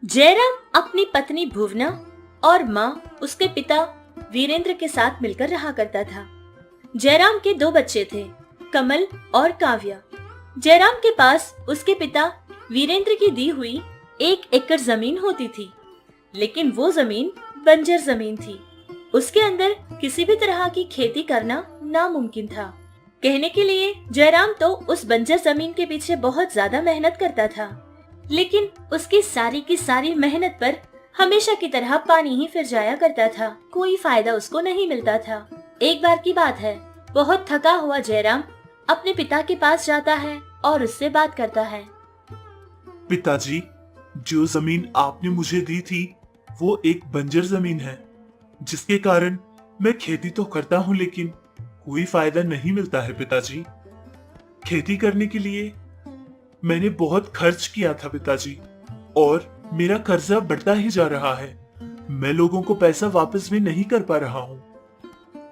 जयराम अपनी पत्नी भुवना और माँ उसके पिता वीरेंद्र के साथ मिलकर रहा करता था। जयराम के दो बच्चे थे, कमल और काव्या। जयराम के पास उसके पिता वीरेंद्र की दी हुई 1 एकड़ जमीन होती थी, लेकिन वो जमीन बंजर जमीन थी। उसके अंदर किसी भी तरह की खेती करना नामुमकिन था। कहने के लिए जयराम तो उस बंजर जमीन के पीछे बहुत ज्यादा मेहनत करता था, लेकिन उसकी सारी की सारी मेहनत पर हमेशा की तरह पानी ही फिर जाया करता था। कोई फायदा उसको नहीं मिलता था। एक बार की बात है, बहुत थका हुआ जयराम अपने पिता के पास जाता है और उससे बात करता है। पिताजी, जो जमीन आपने मुझे दी थी वो एक बंजर जमीन है, जिसके कारण मैं खेती तो करता हूँ लेकिन कोई फायदा नहीं मिलता है पिताजी। खेती करने के लिए मैंने बहुत खर्च किया था पिताजी, और मेरा कर्जा बढ़ता ही जा रहा है। मैं लोगों को पैसा वापस भी नहीं कर पा रहा हूँ।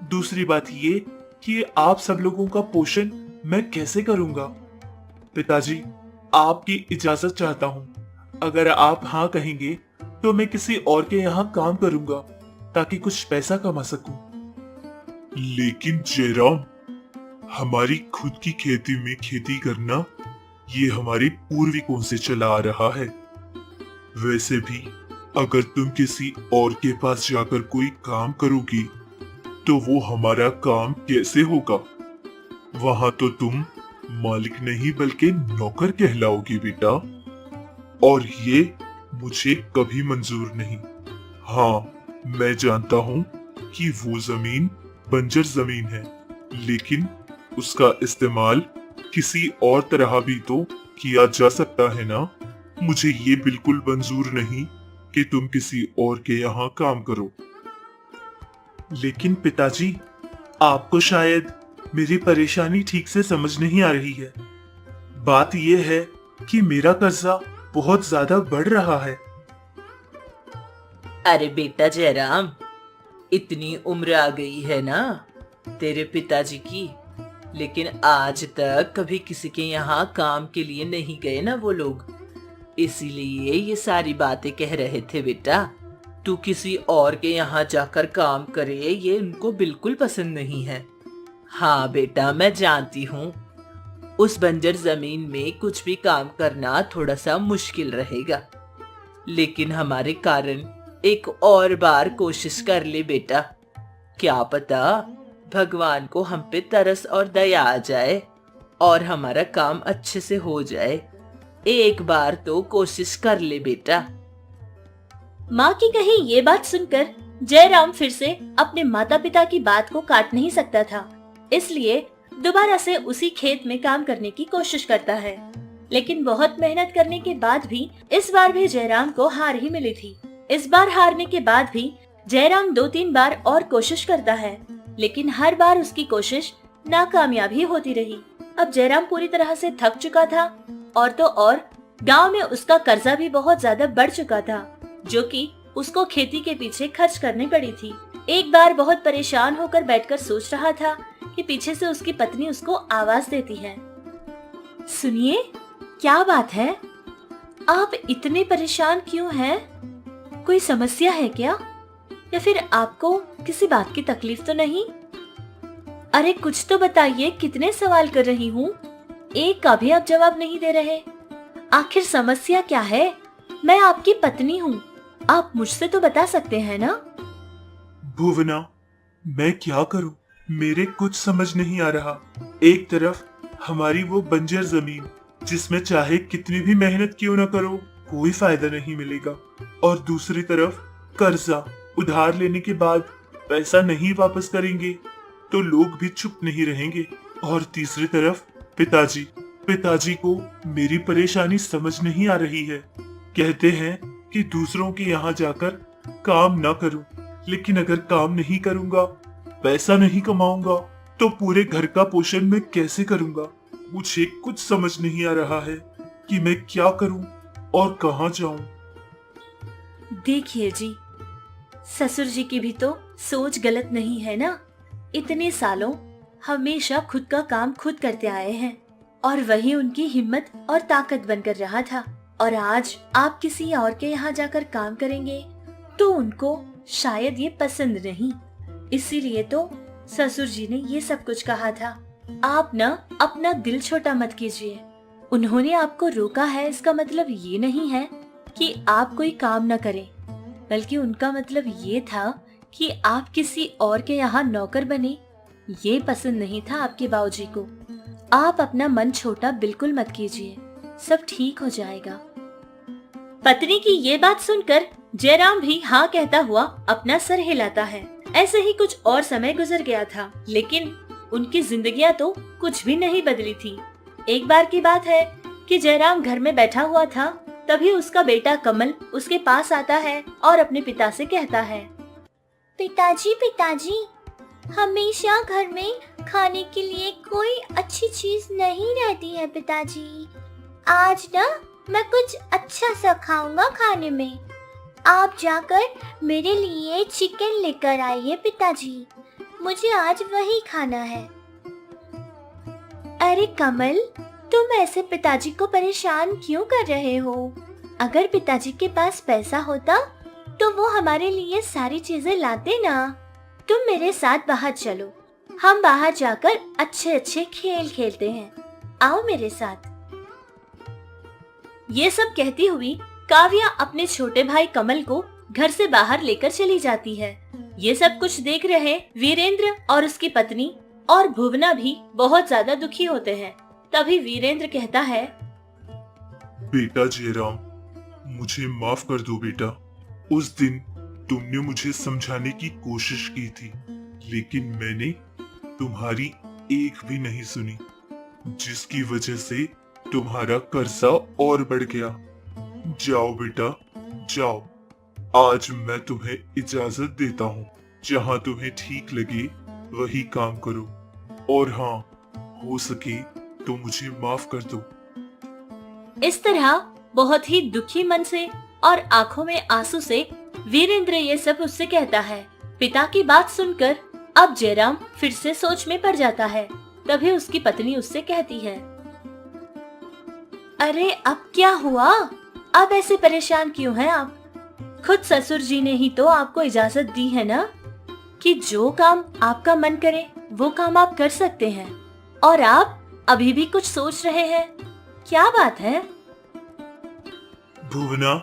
दूसरी बात ये कि आप सब लोगों का पोषण मैं कैसे करूंगा। पिताजी, आपकी इजाजत चाहता हूँ। अगर आप हाँ कहेंगे तो मैं किसी और के यहाँ काम करूंगा ताकि कुछ पैसा कमा सकूं। लेकिन जयराम, हमारी खुद की खेती में खेती करना ये हमारे पूर्वजों से चला आ रहा है। वैसे भी अगर तुम किसी और के पास जाकर कोई काम करोगी तो वो हमारा काम कैसे होगा। वहां तो तुम मालिक नहीं बल्कि नौकर कहलाओगी बेटा, और ये मुझे कभी मंजूर नहीं। हाँ, मैं जानता हूँ कि वो जमीन बंजर जमीन है, लेकिन उसका इस्तेमाल किसी और तरह भी तो किया जा सकता है ना। मुझे ये बिल्कुल मंजूर नहीं कि तुम किसी और के यहाँ काम करो। लेकिन पिताजी, आपको शायद मेरी परेशानी ठीक से समझ नहीं आ रही है। बात यह है कि मेरा कर्जा बहुत ज्यादा बढ़ रहा है। अरे बेटा जयराम, इतनी उम्र आ गई है ना तेरे पिताजी की, लेकिन आज तक कभी किसी के यहाँ काम के लिए नहीं गए ना वो लोग। इसीलिए ये सारी बातें कह रहे थे बेटा। तू किसी और के यहाँ जाकर काम करे ये उनको बिल्कुल पसंद नहीं है। हाँ बेटा, मैं जानती हूँ उस बंजर जमीन में कुछ भी काम करना थोड़ा सा मुश्किल रहेगा, लेकिन हमारे कारण एक और बार कोशिश कर ले बेटा। क्या पता भगवान को हम पे तरस और दया आ जाए और हमारा काम अच्छे से हो जाए। एक बार तो कोशिश कर ले बेटा। माँ की कही ये बात सुनकर जयराम फिर से अपने माता पिता की बात को काट नहीं सकता था, इसलिए दोबारा से उसी खेत में काम करने की कोशिश करता है। लेकिन बहुत मेहनत करने के बाद भी इस बार भी जयराम को हार ही मिली थी। इस बार हारने के बाद भी जयराम 2-3 बार और कोशिश करता है, लेकिन हर बार उसकी कोशिश नाकामयाब ही होती रही। अब जयराम पूरी तरह से थक चुका था, और तो और गांव में उसका कर्जा भी बहुत ज्यादा बढ़ चुका था, जो कि उसको खेती के पीछे खर्च करनी पड़ी थी। एक बार बहुत परेशान होकर बैठकर सोच रहा था कि पीछे से उसकी पत्नी उसको आवाज देती है। सुनिए, क्या बात है? आप इतने परेशान क्यों हैं? कोई समस्या है क्या? या फिर आपको किसी बात की तकलीफ तो नहीं? अरे कुछ तो बताइए, कितने सवाल कर रही हूँ, एक का भी आप जवाब नहीं दे रहे। आखिर समस्या क्या है? मैं आपकी पत्नी हूँ, आप मुझसे तो बता सकते हैं ना। भुवना, मैं क्या करूं? मेरे कुछ समझ नहीं आ रहा। एक तरफ हमारी वो बंजर जमीन जिसमें चाहे कितनी भी मेहनत क्यों ना करो कोई फायदा नहीं मिलेगा, और दूसरी तरफ कर्जा उधार लेने के बाद पैसा नहीं वापस करेंगे तो लोग भी चुप नहीं रहेंगे, और तीसरी तरफ पिताजी को मेरी परेशानी समझ नहीं आ रही है। कहते हैं कि दूसरों के यहाँ जाकर काम ना करूं, लेकिन अगर काम नहीं करूंगा, पैसा नहीं कमाऊंगा तो पूरे घर का पोषण मैं कैसे करूंगा। मुझे कुछ समझ नहीं आ रहा है कि मैं क्या करूं और कहां जाऊं। देखिए जी, ससुर जी की भी तो सोच गलत नहीं है ना। इतने सालों हमेशा खुद का काम खुद करते आए हैं, और वही उनकी हिम्मत और ताकत बनकर रहा था। और आज आप किसी और के यहाँ जाकर काम करेंगे तो उनको शायद ये पसंद नहीं, इसीलिए तो ससुर जी ने ये सब कुछ कहा था। आप ना अपना दिल छोटा मत कीजिए। उन्होंने आपको रोका है इसका मतलब ये नहीं है कि आप कोई काम न करें, बल्कि उनका मतलब ये था कि आप किसी और के यहाँ नौकर बने। ये पसंद नहीं था आपके बाबूजी को। आप अपना मन छोटा बिल्कुल मत कीजिए, सब ठीक हो जाएगा। पत्नी की ये बात सुनकर जयराम भी हाँ कहता हुआ अपना सर हिलाता है। ऐसे ही कुछ और समय गुजर गया था, लेकिन उनकी जिंदगियां तो कुछ भी नहीं बदली थी। एक बार की बात है कि जयराम घर में बैठा हुआ था, तभी उसका बेटा कमल उसके पास आता है और अपने पिता से कहता है, पिताजी पिताजी, हमेशा घर में खाने के लिए कोई अच्छी चीज नहीं रहती है पिताजी। आज ना मैं कुछ अच्छा सा खाऊंगा खाने में। आप जाकर मेरे लिए चिकन लेकर आइए पिताजी, मुझे आज वही खाना है। अरे कमल, तुम ऐसे पिताजी को परेशान क्यों कर रहे हो? अगर पिताजी के पास पैसा होता तो वो हमारे लिए सारी चीजें लाते ना। तुम मेरे साथ बाहर चलो, हम बाहर जाकर अच्छे अच्छे खेल खेलते हैं। आओ मेरे साथ। ये सब कहती हुई काव्या अपने छोटे भाई कमल को घर से बाहर लेकर चली जाती है। ये सब कुछ देख रहे वीरेंद्र और उसकी पत्नी और भुवना भी बहुत ज्यादा दुखी होते हैं। तभी वीरेंद्र कहता है, बेटा जयराम, मुझे माफ कर दो बेटा। उस दिन तुमने मुझे समझाने की कोशिश की थी, लेकिन मैंने तुम्हारी एक भी नहीं सुनी, जिसकी वजह से तुम्हारा कर्जा और बढ़ गया। जाओ बेटा जाओ, आज मैं तुम्हें इजाजत देता हूँ। जहाँ तुम्हें ठीक लगे वही काम करो, और हाँ, हो सके तो मुझे माफ कर दो। इस तरह बहुत ही दुखी मन से और आंखों में आंसू से वीरेंद्र ये सब उससे कहता है। पिता की बात सुनकर अब जयराम फिर से सोच में पड़ जाता है। तभी उसकी पत्नी उससे कहती है, अरे अब क्या हुआ? अब ऐसे परेशान क्यों हैं आप? खुद ससुर जी ने ही तो आपको इजाजत दी है ना कि जो काम आपका मन करे वो काम आप कर सकते हैं, और आप अभी भी कुछ सोच रहे हैं। क्या बात है? भुवना,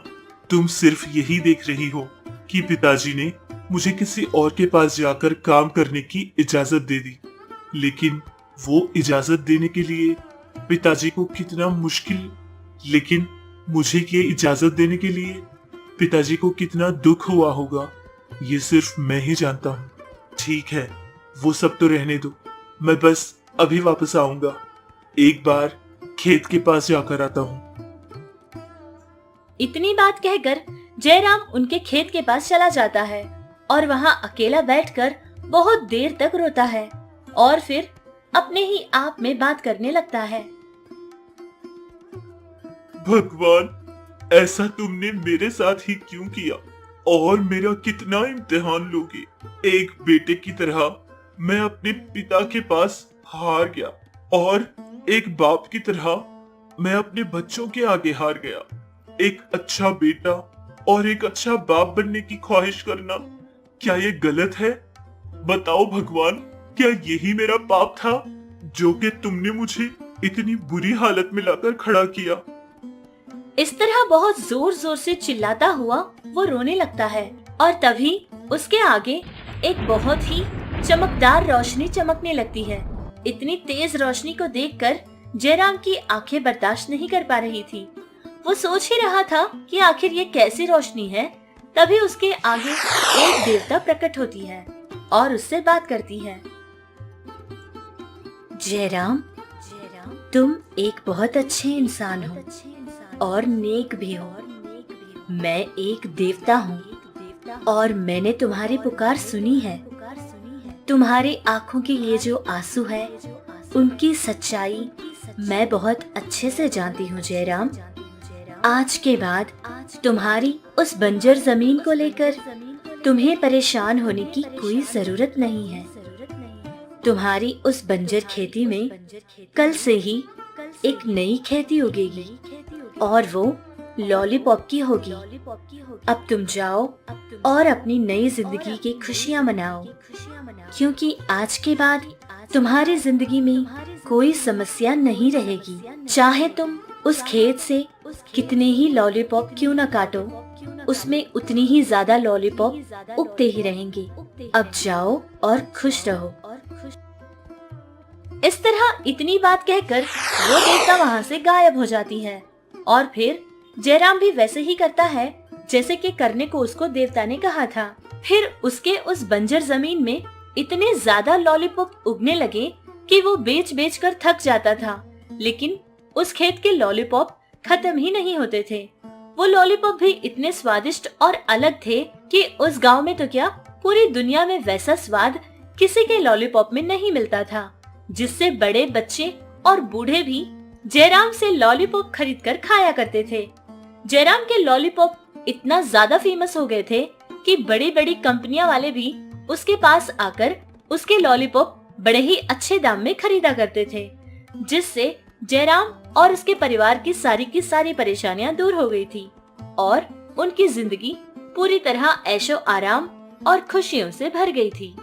तुम सिर्फ यही देख रही हो कि पिताजी ने मुझे किसी और के पास जाकर काम करने की इजाजत दे दी, लेकिन वो इजाजत देने के लिए पिताजी को कितना मुश्किल, लेकिन मुझे ये इजाजत देने के लिए पिताजी को कितना दुख हुआ होगा, ये सिर्फ मैं ही जानता हूँ। ठीक है, वो सब तो रहने दो, मैं बस अभी वापस आऊंगा। एक बार खेत के पास जाकर आता हूँ। इतनी बात कहकर जयराम उनके खेत के पास चला जाता है और वहाँ अकेला बैठकर बहुत देर तक रोता है और फिर अपने ही आप में बात करने लगता है। भगवान, ऐसा तुमने मेरे साथ ही क्यों किया? और मेरा कितना इम्तिहान लोगे? एक बेटे की तरह मैं अपने पिता के पास हार गया, और एक बाप की तरह मैं अपने बच्चों के आगे हार गया। एक अच्छा बेटा और एक अच्छा बाप बनने की ख्वाहिश करना, क्या ये गलत है? बताओ भगवान, क्या यही मेरा पाप था जो कि तुमने मुझे इतनी बुरी हालत में लाकर खड़ा किया? इस तरह बहुत जोर जोर से चिल्लाता हुआ वो रोने लगता है, और तभी उसके आगे एक बहुत ही चमकदार रोशनी चमकने लगती है। इतनी तेज रोशनी को देखकर जयराम की आंखें बर्दाश्त नहीं कर पा रही थी। वो सोच ही रहा था कि आखिर ये कैसी रोशनी है। तभी उसके आगे एक देवता प्रकट होती है और उससे बात करती है। जयराम, तुम एक बहुत अच्छे इंसान हो और नेक भी हो। मैं एक देवता हूँ और मैंने तुम्हारी पुकार सुनी है। तुम्हारी आँखों के ये जो आंसू है, उनकी सच्चाई मैं बहुत अच्छे से जानती हूँ जयराम। आज के बाद तुम्हारी उस बंजर जमीन को लेकर तुम्हें परेशान होने की कोई जरूरत नहीं है। तुम्हारी उस बंजर खेती में कल से ही एक नई खेती उगेगी और वो लॉलीपॉप की होगी। अब तुम जाओ और अपनी नई जिंदगी की खुशियाँ मनाओ, क्योंकि आज के बाद तुम्हारी जिंदगी में कोई समस्या नहीं रहेगी। चाहे तुम उस खेत से कितने ही लॉलीपॉप क्यों न काटो, उसमें उतनी ही ज्यादा लॉलीपॉप उगते ही रहेंगे। अब जाओ और खुश रहो। इस तरह इतनी बात कहकर वो देवता वहाँ से गायब हो जाती है। और फिर जयराम भी वैसे ही करता है जैसे कि करने को उसको देवता ने कहा था। फिर उसके उस बंजर जमीन में इतने ज्यादा लॉलीपॉप उगने लगे कि वो बेच बेच कर थक जाता था, लेकिन उस खेत के लॉलीपॉप खत्म ही नहीं होते थे। वो लॉलीपॉप भी इतने स्वादिष्ट और अलग थे कि उस गांव में तो क्या, पूरी दुनिया में वैसा स्वाद किसी के लॉलीपॉप में नहीं मिलता था, जिससे बड़े बच्चे और बूढ़े भी जयराम से लॉलीपॉप खरीद कर खाया करते थे। जयराम के लॉलीपॉप इतना ज्यादा फेमस हो गए थे कि बड़ी बड़ी कंपनियां वाले भी उसके पास आकर उसके लॉलीपॉप बड़े ही अच्छे दाम में खरीदा करते थे, जिससे जयराम और उसके परिवार की सारी परेशानियां दूर हो गई थी और उनकी जिंदगी पूरी तरह ऐशो आराम और खुशियों से भर गई थी।